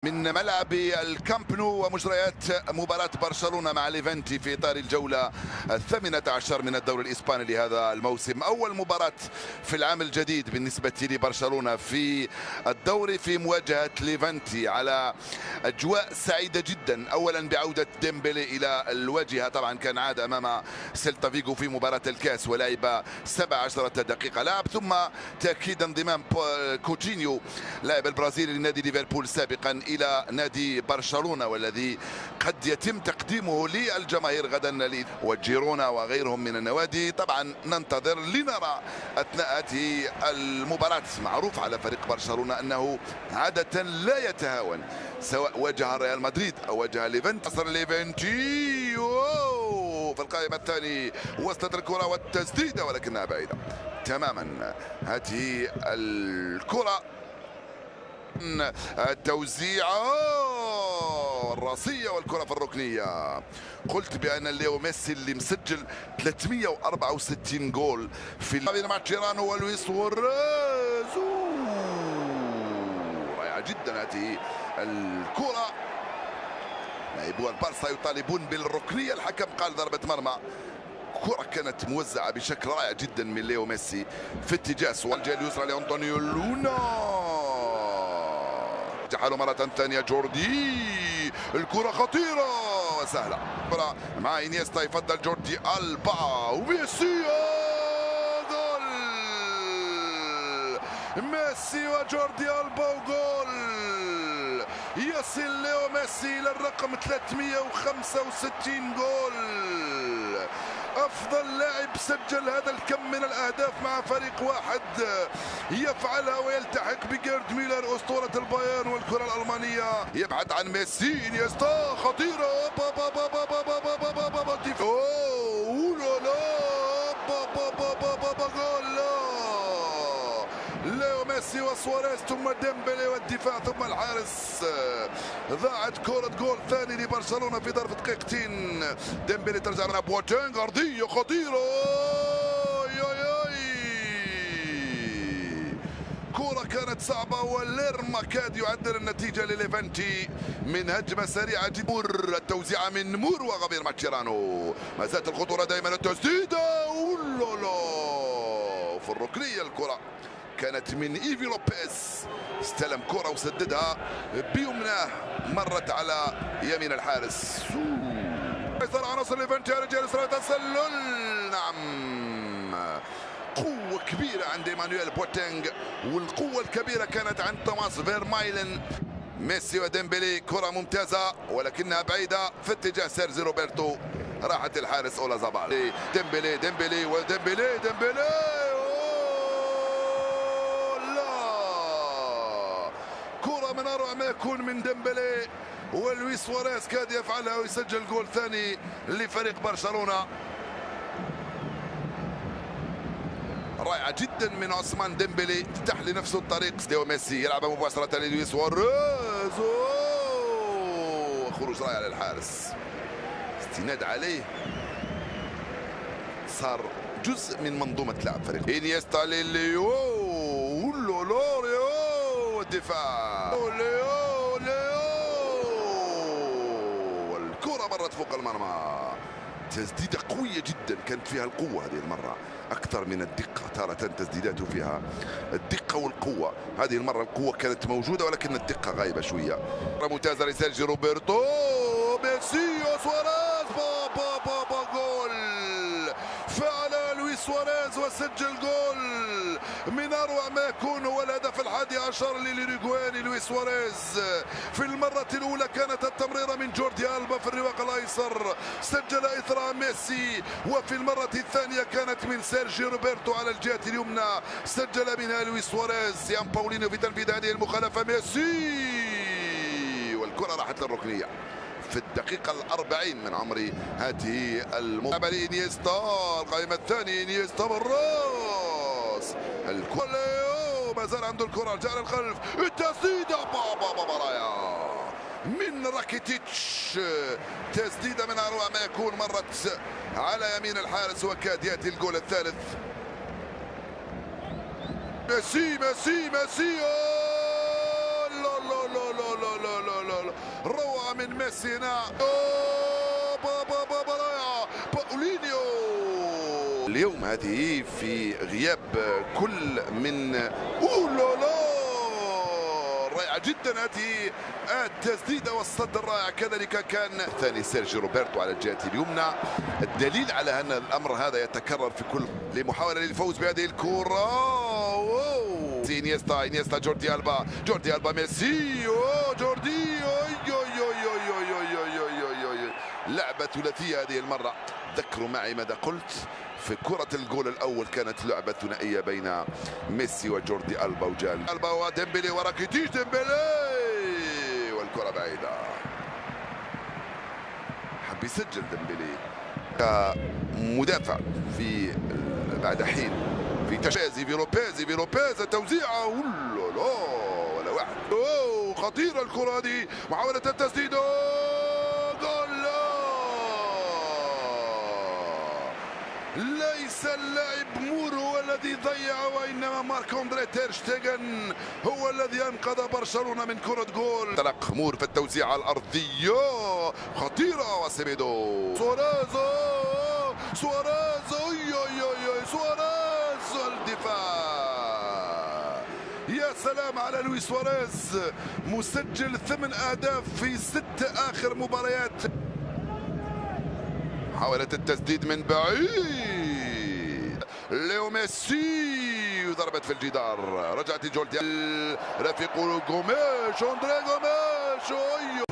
من ملعب الكامب نو ومجريات مباراة برشلونة مع ليفانتي في إطار الجولة 18 من الدوري الإسباني لهذا الموسم. أول مباراة في العام الجديد بالنسبة لبرشلونة في الدوري في مواجهة ليفانتي على أجواء سعيدة جدا. أولا بعودة ديمبلي إلى الواجهة، طبعا كان عاد أمام سيلتا فيغو في مباراة الكاس ولعب 17 دقيقة لعب، ثم تأكيد انضمام كوتينيو لاعب البرازيلي لنادي ليفربول سابقا إلى نادي برشلونة، والذي قد يتم تقديمه للجماهير غدا وجيرونا وغيرهم من النوادي. طبعا ننتظر لنرى أثناء هذه المباراة. معروف على فريق برشلونة أنه عادة لا يتهاون، سواء واجه ريال مدريد أو واجه ليفانتي. نصر ليفانتي في القائمة الثاني، وصلت الكرة والتسديدة ولكنها بعيدة تماما. هذه الكرة التوزيعة الراسية والكرة في الركنية. قلت بأن ليو ميسي اللي مسجل 364 جول في مع تشيرانو ولويس سواريز. رائعة جدا هذه الكرة. لاعبو البارسا يطالبون بالركنية، الحكم قال ضربة مرمى. كرة كانت موزعة بشكل رائع جدا من ليو ميسي في اتجاه الجهة اليسرى لأنطونيو لونا. حاله مرة ثانية جوردي، الكرة خطيرة وسهلة مع إنيستا. يفضل جوردي ألبا وميسي، جول ميسي وجوردي ألبا وجول. يصل ليو ميسي إلى الرقم 365 جول. أفضل لاعب سجل هذا الكم من الأهداف مع فريق واحد، يفعلها ويلتحق بجيرد ميلر أسطورة البايرن والكرة الألمانية. يبحث عن ميسي، إنيستا خطيرة، ليو ميسي وسواريز ثم ديمبلي والدفاع ثم الحارس. ضاعت كرة جول ثاني لبرشلونة في ظرف دقيقتين. ديمبلي ترجع من بواتينغ، أرضية خطيرة، كرة كانت صعبة وليرما كاد يعدل النتيجة لليفانتي من هجمة سريعة جدا. التوزيعة من مور وغابير ماتشيرانو، ما زالت الخطورة دائما. التسديدة في الركنية. الكرة كانت من إيفي لوبيز، استلم كرة وسددها بيمناه، مرت على يمين الحارس. يسار عناصر ليفانتي، رجال إسرائيل تسلل. نعم، قوة كبيرة عند إيمانويل بواتينغ، والقوة الكبيرة كانت عند توماس فيرمايلن. ميسي وديمبلي، كرة ممتازة ولكنها بعيدة في اتجاه سيرجي روبرتو. راحت الحارس أولا زابال. ديمبلي ديمبلي وديمبلي ديمبلي، كرة من أروع ما يكون من ديمبلي، ولويس سواريز كاد يفعلها ويسجل جول ثاني لفريق برشلونة. رائعة جدا من عثمان ديمبلي، فتح لنفسه الطريق. ليو ميسي يلعب مباشرة للويس سواريز، خروج رائع للحارس، استناد عليه، صار جزء من منظومة لعب فريق. إنيستا لليو، الدفاع والكرة مرت فوق المرمى. تسديدة قوية جدا كانت فيها القوة هذه المرة أكثر من الدقة. تارة تسديداته فيها الدقة والقوة، هذه المرة القوة كانت موجودة ولكن الدقة غايبة شوية. ممتازة لسيرجي روبرتو، ميسي وسواريز، جول. فعل لويس سواريز وسجل جول من أروع ما يكون، هو الهدف 11 للأوروغواي لويس سواريز. في المرة الأولى كانت التمريرة من جوردي ألبا في الرواق الأيسر، سجل إثرها ميسي. وفي المرة الثانية كانت من سيرجي روبرتو على الجهة اليمنى، سجل منها لويس سواريز. يان باولينو في تنفيذ هذه المخالفة. ميسي والكرة راحت للركنية في الدقيقة 40 من عمر هذه المباراة. إنيستا القائمة الثانية، إنيستا بالراس، الكرة ما زال عنده الكرة، رجع للخلف، التسديدة رايا من راكيتيتش، تسديدة من أروع ما يكون، مرت على يمين الحارس وكاد يأتي الجول الثالث. ميسي ميسي ميسي، لا لا لا لا لا لا روعة من ميسي هنا. بابا رائعة باولينيو. اليوم هذه في غياب كل من لا رائعة جدا هذه التسديدة والصد الرائع. كذلك كان الثاني سيرجيو روبرتو على الجهة اليمنى. الدليل على أن الأمر هذا يتكرر في كل لمحاولة للفوز بهذه الكرة. انيستا جوردي ألبا ميسي. جوردي لعبة ثلاثية هذه المرة. ذكروا معي ماذا قلت في كرة الجول الأول، كانت لعبة ثنائية بين ميسي وجوردي ألبا وجال ألبا وديمبلي وراكيتيش. ديمبلي والكرة بعيدة. حب يسجل ديمبلي كمدافع في بعد حين في تشازي في لوبيز التوزيعة ولا واحد. خطيرة الكرة هذه. محاولة التسديد. جول. ليس اللاعب مور هو الذي ضيع، وانما مارك اندري تير شتيغن هو الذي انقذ برشلونه من كره جول. انطلق مور في التوزيع الارضيه خطيره. وسيميدو سواريز الدفاع. يا سلام على لويس سواريز، مسجل 8 أهداف في 6 آخر مباريات. حاولت التسديد من بعيد. ليو ميسي وضربت في الجدار. رجعت جولدي رفيق جوميش. أندري جوميش.